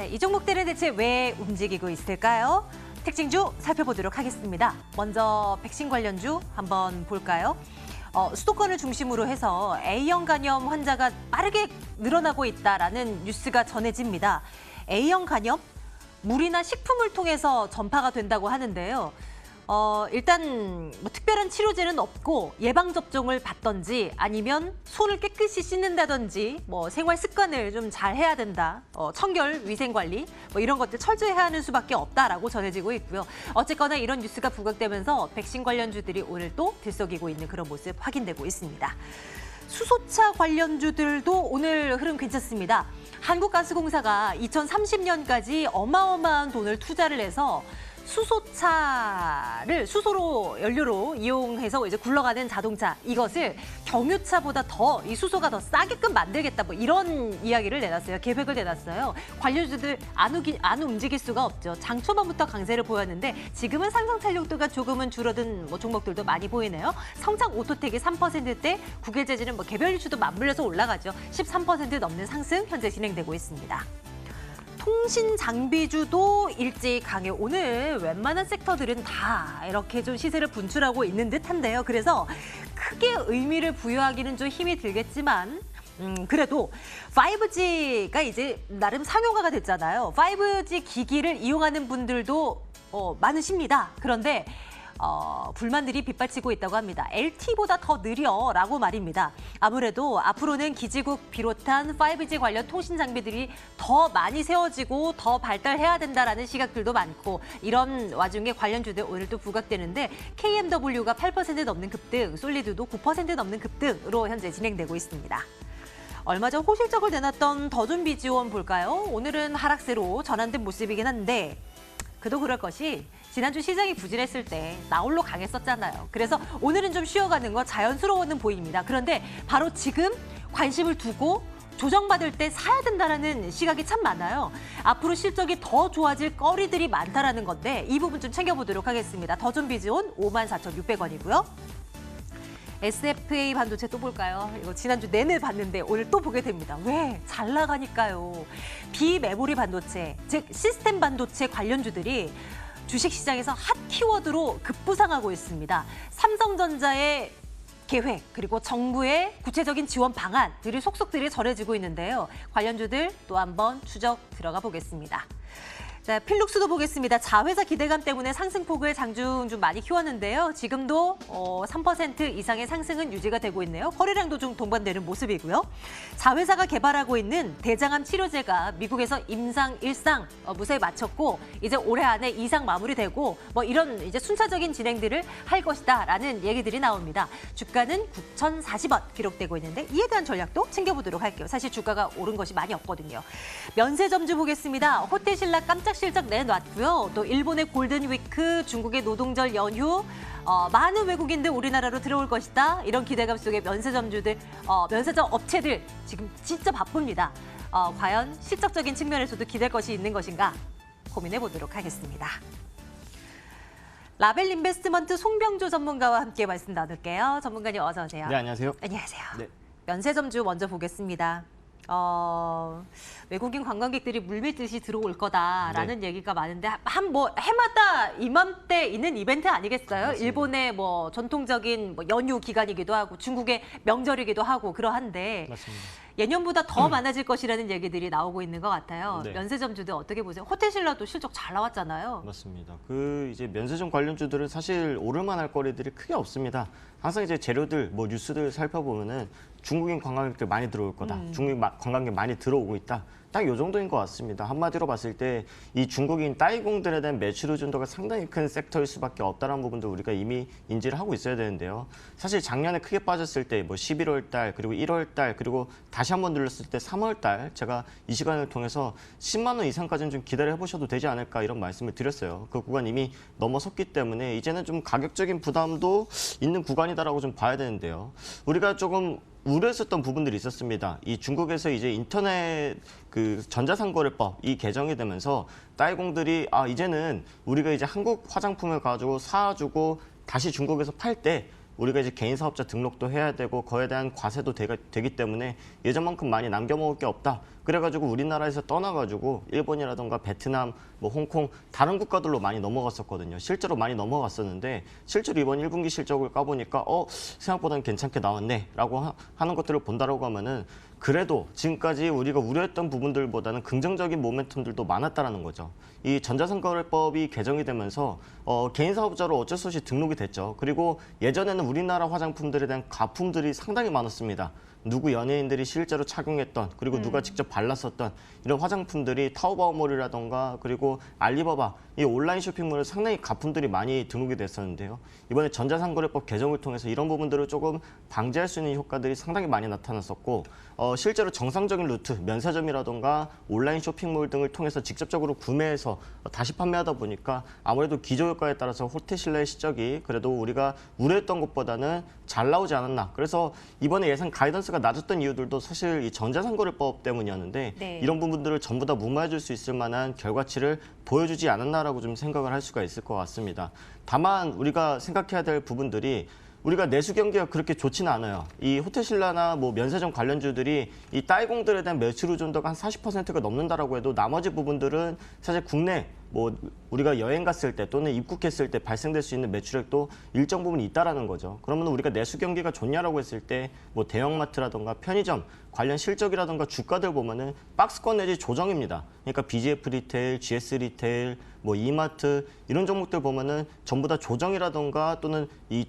자, 이 종목들은 대체 왜 움직이고 있을까요? 특징주 살펴보도록 하겠습니다. 먼저 백신 관련주 한번 볼까요? 수도권을 중심으로 해서 A형 간염 환자가 빠르게 늘어나고 있다라는 뉴스가 전해집니다. A형 간염? 물이나 식품을 통해서 전파가 된다고 하는데요. 일단 뭐 특별한 치료제는 없고 예방접종을 받던지 아니면 손을 깨끗이 씻는다든지 뭐 생활 습관을 좀 잘 해야 된다. 청결, 위생관리 뭐 이런 것들 철저히 해야 하는 수밖에 없다라고 전해지고 있고요. 어쨌거나 이런 뉴스가 부각되면서 백신 관련주들이 오늘 또 들썩이고 있는 그런 모습 확인되고 있습니다. 수소차 관련주들도 오늘 흐름 괜찮습니다. 한국가스공사가 2030년까지 어마어마한 돈을 투자를 해서 수소차를 수소로 연료로 이용해서 이제 굴러가는 자동차 이것을 경유차보다 더 이 수소가 더 싸게끔 만들겠다 뭐 이런 이야기를 내놨어요. 계획을 내놨어요. 관료주들 안 움직일 수가 없죠. 장 초반부터 강세를 보였는데 지금은 상승 탄력도가 조금은 줄어든 뭐 종목들도 많이 보이네요. 성장 오토텍이 3%대, 국외재질은 뭐 개별 이슈도 맞물려서 올라가죠. 13% 넘는 상승 현재 진행되고 있습니다. 통신 장비주도 일찍 강해. 오늘 웬만한 섹터들은 다 이렇게 좀 시세를 분출하고 있는 듯한데요. 그래서 크게 의미를 부여하기는 좀 힘이 들겠지만 그래도 5G가 이제 나름 상용화가 됐잖아요. 5G 기기를 이용하는 분들도 많으십니다. 그런데 불만들이 빗발치고 있다고 합니다. LTE보다 더 느려라고 말입니다. 아무래도 앞으로는 기지국 비롯한 5G 관련 통신 장비들이 더 많이 세워지고 더 발달해야 된다라는 시각들도 많고 이런 와중에 관련주들 오늘 또 부각되는데 KMW가 8% 넘는 급등, 솔리드도 9% 넘는 급등으로 현재 진행되고 있습니다. 얼마 전 호실적을 내놨던 더존비지원 볼까요? 오늘은 하락세로 전환된 모습이긴 한데 그도 그럴 것이 지난주 시장이 부진했을 때 나홀로 강했었잖아요. 그래서 오늘은 좀 쉬어가는 거 자연스러워는 보입니다. 그런데 바로 지금 관심을 두고 조정받을 때 사야 된다라는 시각이 참 많아요. 앞으로 실적이 더 좋아질 거리들이 많다라는 건데 이 부분 좀 챙겨보도록 하겠습니다. 더존비지온 54,600원이고요. SFA 반도체 또 볼까요? 이거 지난주 내내 봤는데 오늘 또 보게 됩니다. 왜? 잘 나가니까요. 비메모리 반도체, 즉 시스템 반도체 관련주들이 주식시장에서 핫 키워드로 급부상하고 있습니다. 삼성전자의 계획 그리고 정부의 구체적인 지원 방안들이 속속들이 전해지고 있는데요. 관련주들 또 한번 추적 들어가 보겠습니다. 자, 필룩스도 보겠습니다. 자회사 기대감 때문에 상승폭을 장중 좀 많이 키웠는데요. 지금도 3% 이상의 상승은 유지가 되고 있네요. 거래량도 좀 동반되는 모습이고요. 자회사가 개발하고 있는 대장암 치료제가 미국에서 임상 1상 무사히 마쳤고 이제 올해 안에 2상 마무리되고 뭐 이런 이제 순차적인 진행들을 할 것이다라는 얘기들이 나옵니다. 주가는 9,040원 기록되고 있는데 이에 대한 전략도 챙겨보도록 할게요. 사실 주가가 오른 것이 많이 없거든요. 면세점주 보겠습니다. 호텔신라 깜짝 실적 내놨고요. 또 일본의 골든위크, 중국의 노동절 연휴, 많은 외국인들 우리나라로 들어올 것이다. 이런 기대감 속에 면세점주들, 면세점 업체들 지금 진짜 바쁩니다. 과연 실적적인 측면에서도 기댈 것이 있는 것인가 고민해 보도록 하겠습니다. 라벨 인베스트먼트 송병조 전문가와 함께 말씀 나눌게요. 전문가님 어서 오세요. 네, 안녕하세요. 안녕하세요. 네. 면세점주 먼저 보겠습니다. 외국인 관광객들이 물밀듯이 들어올 거다라는 얘기가 많은데 해마다 이맘때 있는 이벤트 아니겠어요? 맞습니다. 일본의 뭐 전통적인 뭐 연휴 기간이기도 하고 중국의 명절이기도 하고 그러한데 맞습니다. 예년보다 더 많아질 것이라는 얘기들이 나오고 있는 것 같아요. 네. 면세점주들 어떻게 보세요? 호텔신라도 실적 잘 나왔잖아요. 맞습니다. 이제 면세점 관련주들은 사실 오를만할 거리들이 크게 없습니다. 항상 이제 재료들, 뭐 뉴스들 살펴보면은 중국인 관광객들 많이 들어올 거다. 중국인 관광객 많이 들어오고 있다. 딱 이 정도인 것 같습니다. 한마디로 봤을 때 이 중국인 따이공들에 대한 매출 의존도가 상당히 큰 섹터일 수밖에 없다는 부분도 우리가 이미 인지를 하고 있어야 되는데요. 사실 작년에 크게 빠졌을 때 뭐 11월 달 그리고 1월 달 그리고 다시 한번 눌렀을 때 3월 달 제가 이 시간을 통해서 10만 원 이상까지는 좀 기다려 해보셔도 되지 않을까 이런 말씀을 드렸어요. 그 구간 이미 넘어섰기 때문에 이제는 좀 가격적인 부담도 있는 구간이다라고 좀 봐야 되는데요. 우리가 조금 우려했었던 부분들이 있었습니다. 이 중국에서 이제 인터넷 전자상거래법 이 개정이 되면서 따이공들이 이제는 우리가 이제 한국 화장품을 가지고 사주고 다시 중국에서 팔 때 우리가 이제 개인 사업자 등록도 해야 되고 그에 대한 과세도 되기 때문에 예전만큼 많이 남겨먹을 게 없다. 그래가지고 우리나라에서 떠나가지고 일본이라던가 베트남, 뭐 홍콩 다른 국가들로 많이 넘어갔었거든요. 실제로 많이 넘어갔었는데 실제로 이번 1분기 실적을 까보니까 생각보다는 괜찮게 나왔네라고 하는 것들을 본다라고 하면은 그래도 지금까지 우리가 우려했던 부분들보다는 긍정적인 모멘텀들도 많았다라는 거죠. 이 전자상거래법이 개정이 되면서 개인 사업자로 어쩔 수 없이 등록이 됐죠. 그리고 예전에는 우리나라 화장품들에 대한 가품들이 상당히 많았습니다. 누구 연예인들이 실제로 착용했던 그리고 누가 직접 발랐었던 이런 화장품들이 타오바오몰이라던가 그리고 알리바바 이 온라인 쇼핑몰에 상당히 가품들이 많이 등록이 됐었는데요. 이번에 전자상거래법 개정을 통해서 이런 부분들을 조금 방지할 수 있는 효과들이 상당히 많이 나타났었고 실제로 정상적인 루트, 면세점이라던가 온라인 쇼핑몰 등을 통해서 직접적으로 구매해서 다시 판매하다 보니까 아무래도 기저효과에 따라서 호텔신라의 실적이 그래도 우리가 우려했던 것보다는 잘 나오지 않았나. 그래서 이번에 예상 가이던스가 낮았던 이유들도 사실 이 전자상거래법 때문이었는데 네. 이런 부분들을 전부 다 무마해줄 수 있을 만한 결과치를 보여주지 않았나라고 좀 생각을 할 수가 있을 것 같습니다. 다만 우리가 생각해야 될 부분들이 우리가 내수 경기가 그렇게 좋지는 않아요. 이 호텔신라나 뭐 면세점 관련주들이 이 따이공들에 대한 매출 의존도가 한 40%가 넘는다라고 해도 나머지 부분들은 사실 국내 뭐 우리가 여행 갔을 때 또는 입국했을 때 발생될 수 있는 매출액도 일정 부분 있다라는 거죠. 그러면 우리가 내수 경기가 좋냐라고 했을 때 뭐 대형마트라던가 편의점 관련 실적이라던가 주가들 보면은 박스권 내지 조정입니다. 그러니까 BGF 리테일, GS 리테일, 뭐 이마트 이런 종목들 보면은 전부 다 조정이라던가 또는 이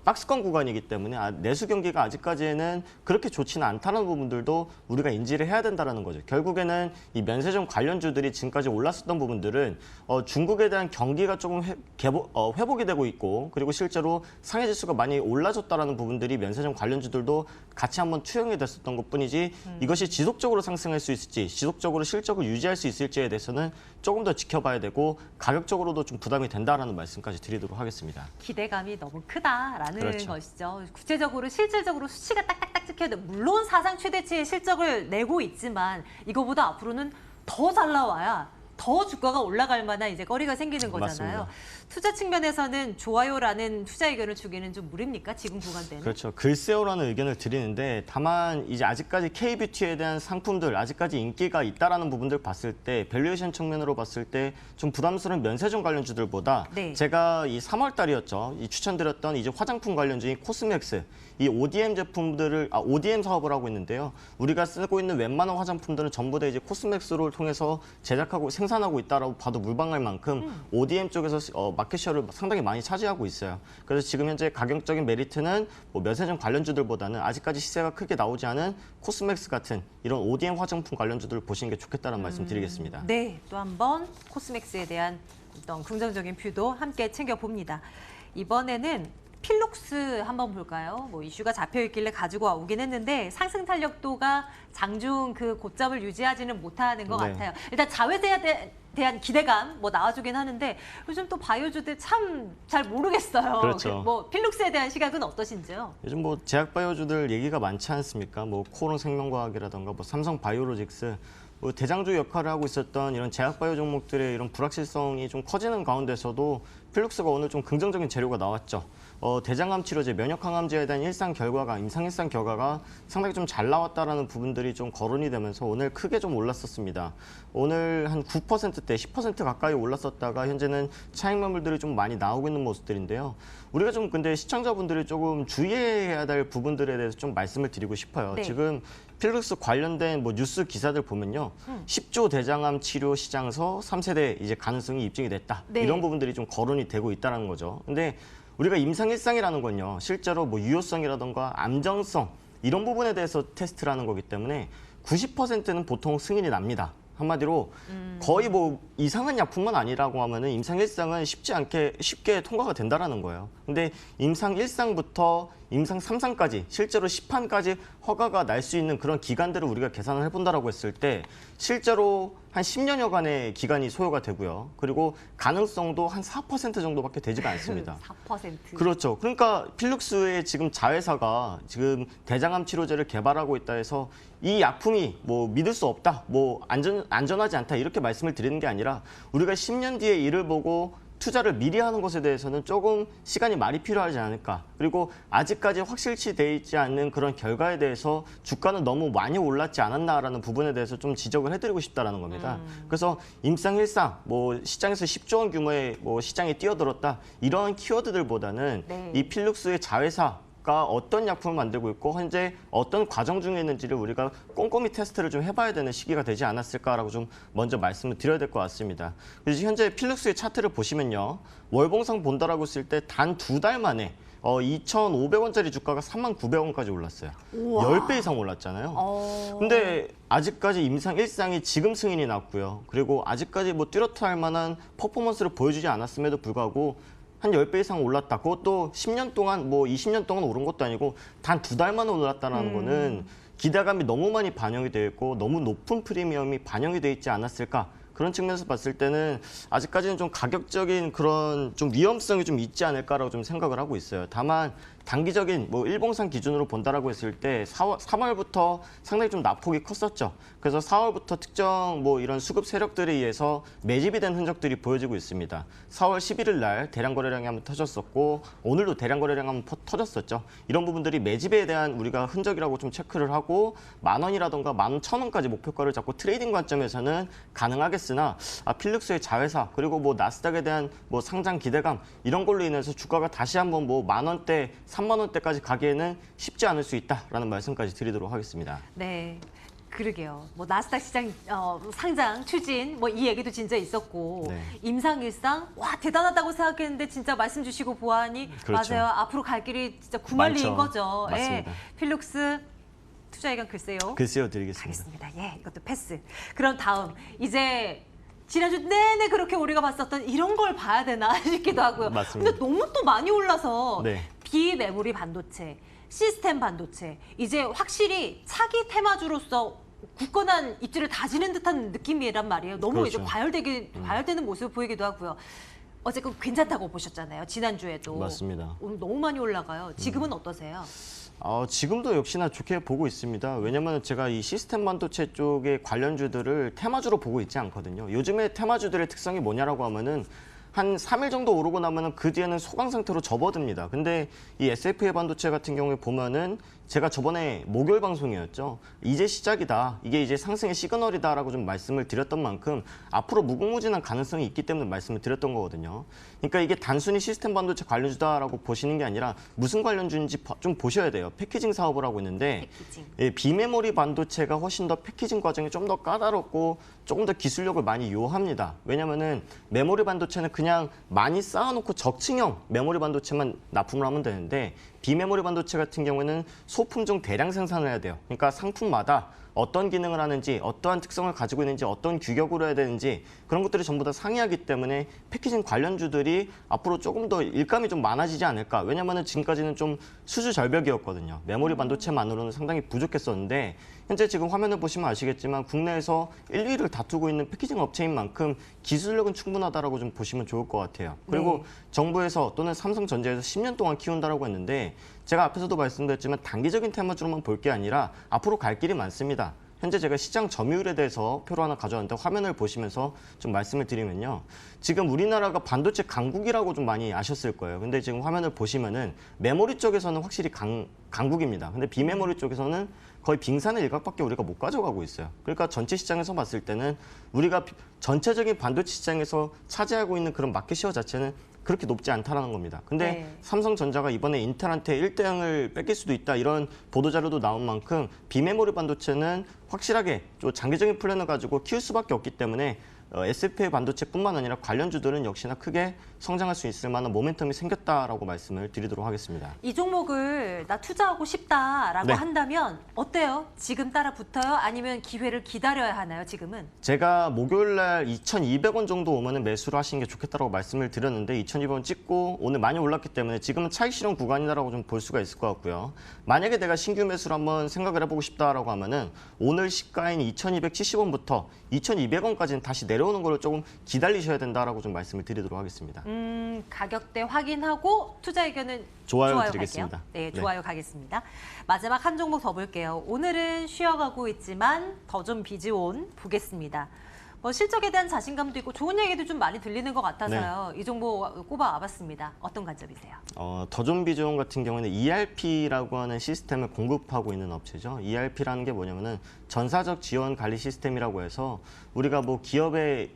박스권 구간이기 때문에 내수 경기가 아직까지는 그렇게 좋지는 않다는 부분들도 우리가 인지를 해야 된다라는 거죠. 결국에는 이 면세점 관련주들이 지금까지 올랐었던 부분들은 중국에 대한 경기가 조금 회복이 되고 있고 그리고 실제로 상해 지수가 많이 올라졌다라는 부분들이 면세점 관련주들도 같이 한번 투영이 됐었던 것뿐이지 이것이 지속적으로 상승할 수 있을지 지속적으로 실적을 유지할 수 있을지에 대해서는 조금 더 지켜봐야 되고 가격적으로도 좀 부담이 된다라는 말씀까지 드리도록 하겠습니다. 기대감이 너무 크다라는 그렇죠. 것이죠. 구체적으로 실질적으로 수치가 딱딱딱 찍혀야 돼. 물론 사상 최대치의 실적을 내고 있지만 이거보다 앞으로는 더 잘 나와야 더 주가가 올라갈 만한 이제 거리가 생기는 거잖아요. 맞습니다. 투자 측면에서는 좋아요라는 투자 의견을 주기는 좀 무리입니까? 지금 구간대는? 그렇죠. 글쎄요라는 의견을 드리는데 다만 이제 아직까지 K뷰티에 대한 상품들 아직까지 인기가 있다라는 부분들 봤을 때 밸류에이션 측면으로 봤을 때 좀 부담스러운 면세점 관련주들보다 네. 제가 이 3월 달이었죠. 이 추천드렸던 이제 화장품 관련주인 코스맥스 이 ODM 제품들을 ODM 사업을 하고 있는데요. 우리가 쓰고 있는 웬만한 화장품들은 전부 다 이제 코스맥스를 통해서 제작하고 생산하고 있다라고 봐도 무방할 만큼 ODM 쪽에서 마켓셔를 상당히 많이 차지하고 있어요. 그래서 지금 현재 가격적인 메리트는 뭐 면세점 관련주들보다는 아직까지 시세가 크게 나오지 않은 코스맥스 같은 이런 ODM 화장품 관련주들을 보시는 게 좋겠다는 말씀 드리겠습니다. 네, 또 한 번 코스맥스에 대한 어떤 긍정적인 뷰도 함께 챙겨봅니다. 이번에는 필룩스 한번 볼까요? 뭐 이슈가 잡혀있길래 가지고 오긴 했는데 상승 탄력도가 장중 그 고점을 유지하지는 못하는 것 네. 같아요. 일단 자회사에 대한 기대감 뭐 나와주긴 하는데 요즘 또 바이오주들 참 잘 모르겠어요. 그렇죠. 뭐 필룩스에 대한 시각은 어떠신지요? 요즘 뭐 제약바이오주들 얘기가 많지 않습니까? 뭐 코론 생명과학이라던가 뭐 삼성 바이오로직스 뭐 대장주 역할을 하고 있었던 이런 제약바이오 종목들의 이런 불확실성이 좀 커지는 가운데서도 필룩스가 오늘 좀 긍정적인 재료가 나왔죠. 대장암 치료제, 면역항암제에 대한 임상 일상 결과가 상당히 좀 잘 나왔다라는 부분들이 좀 거론이 되면서 오늘 크게 좀 올랐었습니다. 오늘 한 9%대, 10% 가까이 올랐었다가 현재는 차익 매물들이 좀 많이 나오고 있는 모습들인데요. 우리가 좀 근데 시청자분들이 조금 주의해야 될 부분들에 대해서 좀 말씀을 드리고 싶어요. 네. 지금 필룩스 관련된 뭐 뉴스 기사들 보면요. 10조 대장암 치료 시장에서 3세대 이제 가능성이 입증이 됐다. 네. 이런 부분들이 좀 거론이 되고 있다는 거죠. 근데 우리가 임상일상이라는 건요. 실제로 뭐 유효성이라던가 안정성 이런 부분에 대해서 테스트를 하는 거기 때문에 90%는 보통 승인이 납니다. 한마디로 거의 뭐 이상한 약품만 아니라고 하면은 임상 1상은 쉽게 통과가 된다라는 거예요. 근데 임상 1상부터 임상 3상까지 실제로 시판까지 허가가 날 수 있는 그런 기간들을 우리가 계산을 해본다라고 했을 때 실제로 한 10년여간의 기간이 소요가 되고요. 그리고 가능성도 한 4% 정도밖에 되지가 않습니다. 4%. 그렇죠. 그러니까 필룩스의 지금 자회사가 지금 대장암 치료제를 개발하고 있다 해서 이 약품이 뭐 믿을 수 없다, 뭐 안전하지 않다 이렇게 말씀을 드리는 게 아니라 우리가 10년 뒤에 이를 보고 투자를 미리 하는 것에 대해서는 조금 시간이 많이 필요하지 않을까. 그리고 아직까지 확실치 돼 있지 않는 그런 결과에 대해서 주가는 너무 많이 올랐지 않았나라는 부분에 대해서 좀 지적을 해드리고 싶다라는 겁니다. 그래서 임상일상 뭐 시장에서 10조 원 규모의 뭐 시장에 뛰어들었다 이러한 키워드들보다는 네. 이 필룩스의 자회사가 어떤 약품을 만들고 있고 현재 어떤 과정 중에 있는지를 우리가 꼼꼼히 테스트를 좀 해봐야 되는 시기가 되지 않았을까라고 좀 먼저 말씀을 드려야 될 것 같습니다. 그래서 현재 필룩스의 차트를 보시면요. 월봉상 본다라고 했을 때 단 2달 만에 2,500원짜리 주가가 39,900원까지 올랐어요. 우와. 10배 이상 올랐잖아요. 근데 아직까지 임상 1상이 지금 승인이 났고요. 그리고 아직까지 뭐 뚜렷할 할 만한 퍼포먼스를 보여주지 않았음에도 불구하고 한 10배 이상 올랐다. 그것도 10년 동안 뭐 20년 동안 오른 것도 아니고 단 2달 만에 올랐다는 거는 기대감이 너무 많이 반영이 되어 있고 너무 높은 프리미엄이 반영이 되어 있지 않았을까. 그런 측면에서 봤을 때는 아직까지는 좀 가격적인 그런 좀 위험성이 좀 있지 않을까라고 좀 생각을 하고 있어요. 다만 단기적인 뭐 일봉상 기준으로 본다라고 했을 때 3월부터 상당히 좀 낙폭이 컸었죠. 그래서 4월부터 특정 뭐 이런 수급 세력들에 의해서 매집이 된 흔적들이 보여지고 있습니다. 4월 11일 날 대량 거래량이 한번 터졌었고 오늘도 대량 거래량 한번 터졌었죠. 이런 부분들이 매집에 대한 우리가 흔적이라고 좀 체크를 하고 10,000원이라던가 11,000원까지 목표가를 잡고 트레이딩 관점에서는 가능하겠으나 필룩스의 자회사 그리고 뭐 나스닥에 대한 뭐 상장 기대감 이런 걸로 인해서 주가가 다시 한번 뭐 10,000원대 30,000원대까지 가기에는 쉽지 않을 수 있다라는 말씀까지 드리도록 하겠습니다. 네. 그러게요. 뭐 나스닥 시장 상장 추진 뭐 이 얘기도 진짜 있었고 네. 임상일상 와 대단하다고 생각했는데 진짜 말씀 주시고 보아하니 그렇죠. 맞아요. 앞으로 갈 길이 진짜 구말리인 많죠. 거죠. 맞습니다. 예. 필룩스 투자 의견 글쎄요. 글쎄요 드리겠습니다. 알겠습니다. 예, 이것도 패스. 그럼 다음 이제 지난주 내내 그렇게 우리가 봤었던 이런 걸 봐야 되나 싶기도 하고요. 맞습니다. 근데 너무 또 많이 올라서 네. 비메모리 반도체, 시스템 반도체 이제 확실히 차기 테마주로서 굳건한 입지를 다지는 듯한 느낌이란 말이에요. 너무 그렇죠. 이제 과열되는 모습을 보이기도 하고요. 어쨌건 괜찮다고 보셨잖아요. 지난주에도. 맞습니다. 오늘 너무 많이 올라가요. 지금은 어떠세요? 지금도 역시나 좋게 보고 있습니다. 왜냐하면 제가 이 시스템 반도체 쪽의 관련주들을 테마주로 보고 있지 않거든요. 요즘에 테마주들의 특성이 뭐냐라고 하면은 한 3일 정도 오르고 나면은 그 뒤에는 소강 상태로 접어듭니다. 근데 이 SFA 반도체 같은 경우에 보면은 제가 저번에 목요일 방송이었죠. 이제 시작이다. 이게 이제 상승의 시그널이다라고 좀 말씀을 드렸던 만큼 앞으로 무궁무진한 가능성이 있기 때문에 말씀을 드렸던 거거든요. 그러니까 이게 단순히 시스템 반도체 관련주다라고 보시는 게 아니라 무슨 관련주인지 좀 보셔야 돼요. 패키징 사업을 하고 있는데 패키징. 예, 비메모리 반도체가 훨씬 더 패키징 과정이 좀 더 까다롭고 조금 더 기술력을 많이 요합니다. 왜냐면은 메모리 반도체는 그냥 많이 쌓아놓고 적층형 메모리 반도체만 납품을 하면 되는데 비메모리 반도체 같은 경우에는 소품종 대량 생산을 해야 돼요. 그러니까 상품마다 어떤 기능을 하는지, 어떠한 특성을 가지고 있는지, 어떤 규격으로 해야 되는지 그런 것들이 전부 다 상이하기 때문에 패키징 관련주들이 앞으로 조금 더 일감이 좀 많아지지 않을까. 왜냐하면 지금까지는 좀 수주 절벽이었거든요. 메모리 반도체만으로는 상당히 부족했었는데 현재 지금 화면을 보시면 아시겠지만 국내에서 1, 2위를 다투고 있는 패키징 업체인 만큼 기술력은 충분하다라고 좀 보시면 좋을 것 같아요. 그리고 정부에서 또는 삼성전자에서 10년 동안 키운다라고 했는데 제가 앞에서도 말씀드렸지만 단기적인 테마주로만 볼 게 아니라 앞으로 갈 길이 많습니다. 현재 제가 시장 점유율에 대해서 표로 하나 가져왔는데 화면을 보시면서 좀 말씀을 드리면요. 지금 우리나라가 반도체 강국이라고 좀 많이 아셨을 거예요. 근데 지금 화면을 보시면은 메모리 쪽에서는 확실히 강국입니다. 근데 비메모리 쪽에서는 거의 빙산의 일각밖에 우리가 못 가져가고 있어요. 그러니까 전체 시장에서 봤을 때는 우리가 전체적인 반도체 시장에서 차지하고 있는 그런 마켓시어 자체는 그렇게 높지 않다는 겁니다. 근데 네. 삼성전자가 이번에 인텔한테 1대0을 뺏길 수도 있다 이런 보도자료도 나온 만큼 비메모리 반도체는 확실하게 좀 장기적인 플랜을 가지고 키울 수밖에 없기 때문에 SFA 반도체뿐만 아니라 관련주들은 역시나 크게 성장할 수 있을 만한 모멘텀이 생겼다라고 말씀을 드리도록 하겠습니다. 이 종목을 나 투자하고 싶다라고 네. 한다면 어때요? 지금 따라 붙어요? 아니면 기회를 기다려야 하나요? 지금은? 제가 목요일 날 2,200원 정도 오면은 매수를 하시는 게 좋겠다라고 말씀을 드렸는데 2,200원 찍고 오늘 많이 올랐기 때문에 지금은 차익 실현 구간이다라고 좀 볼 수가 있을 것 같고요. 만약에 내가 신규 매수를 한번 생각을 해보고 싶다라고 하면은 오늘 시가인 2,270원부터 2,200원까지는 다시 내려오는 걸 조금 기다리셔야 된다라고 좀 말씀을 드리도록 하겠습니다. 가격대 확인하고 투자 의견은 좋아요 드리겠습니다. 갈게요. 네, 좋아요 가겠습니다. 마지막 한 종목 더 볼게요. 오늘은 쉬어가고 있지만 더 좀 비즈온 보겠습니다. 뭐 실적에 대한 자신감도 있고 좋은 얘기도 좀 많이 들리는 것 같아서요. 이 정보 꼽아와봤습니다. 어떤 관점이세요? 더존비즈온 같은 경우에는 ERP라고 하는 시스템을 공급하고 있는 업체죠. ERP라는 게 뭐냐면은 전사적 지원 관리 시스템이라고 해서 우리가 뭐 기업에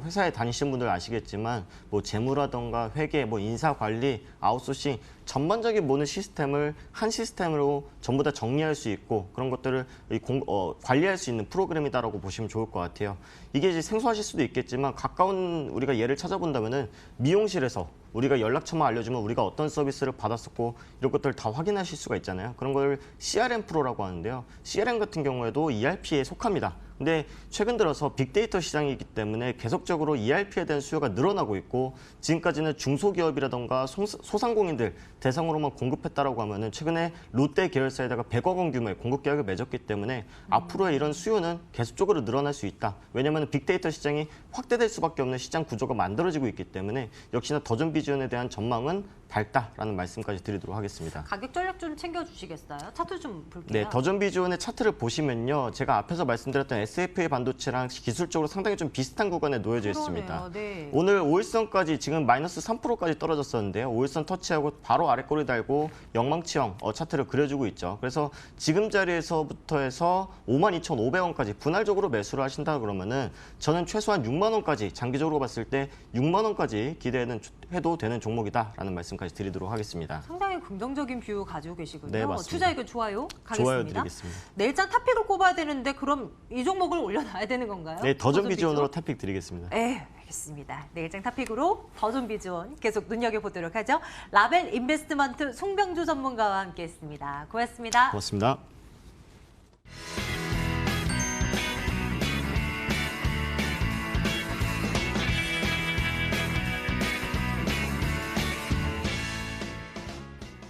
회사에 다니시는 분들 아시겠지만 뭐 재무라던가 회계, 뭐 인사 관리, 아웃소싱 전반적인 모든 시스템을 한 시스템으로 전부 다 정리할 수 있고 그런 것들을 관리할 수 있는 프로그램이다라고 보시면 좋을 것 같아요. 이게 이제 생소하실 수도 있겠지만 가까운 우리가 예를 찾아본다면은 미용실에서 우리가 연락처만 알려주면 우리가 어떤 서비스를 받았었고 이런 것들을 다 확인하실 수가 있잖아요. 그런 걸 CRM 프로라고 하는데요. CRM 같은 경우에도 ERP에 속합니다. 근데 최근 들어서 빅데이터 시장이기 때문에 계속적으로 ERP에 대한 수요가 늘어나고 있고 지금까지는 중소기업이라던가 소상공인들 대상으로만 공급했다라고 하면은 최근에 롯데 계열사에다가 100억 원 규모의 공급 계약을 맺었기 때문에 앞으로의 이런 수요는 계속적으로 늘어날 수 있다. 왜냐하면 빅데이터 시장이 확대될 수밖에 없는 시장 구조가 만들어지고 있기 때문에 역시나 더존비즈온에 대한 전망은 밝다라는 말씀까지 드리도록 하겠습니다. 가격 전략 좀 챙겨주시겠어요? 차트 좀 볼게요. 네, 더존비즈온의 차트를 보시면요. 제가 앞에서 말씀드렸던 SFA 반도체랑 기술적으로 상당히 좀 비슷한 구간에 놓여져 있습니다. 네. 오늘 5일선까지 지금 마이너스 3%까지 떨어졌었는데요. 5일선 터치하고 바로 아래 꼬리 달고 영망치형 차트를 그려주고 있죠. 그래서 지금 자리에서부터 해서 52,500원까지 분할적으로 매수를 하신다 그러면은 저는 최소한 6만 원까지 장기적으로 봤을 때 6만 원까지 기대해도 되는 종목이다라는 말씀까지 드리도록 하겠습니다. 상당히 긍정적인 뷰 가지고 계시군요. 네, 맞습니다. 투자 의견 좋아요 가겠습니다. 좋아요 드리겠습니다. 내일장 탑픽을 꼽아야 되는데 그럼 이 종목을 올려놔야 되는 건가요? 네, 더존비즈온으로 탑픽 드리겠습니다. 네, 알겠습니다. 내일장 탑픽으로 더존비즈온 계속 눈여겨보도록 하죠. 라벨 인베스트먼트 송병주 전문가와 함께했습니다. 고맙습니다. 고맙습니다.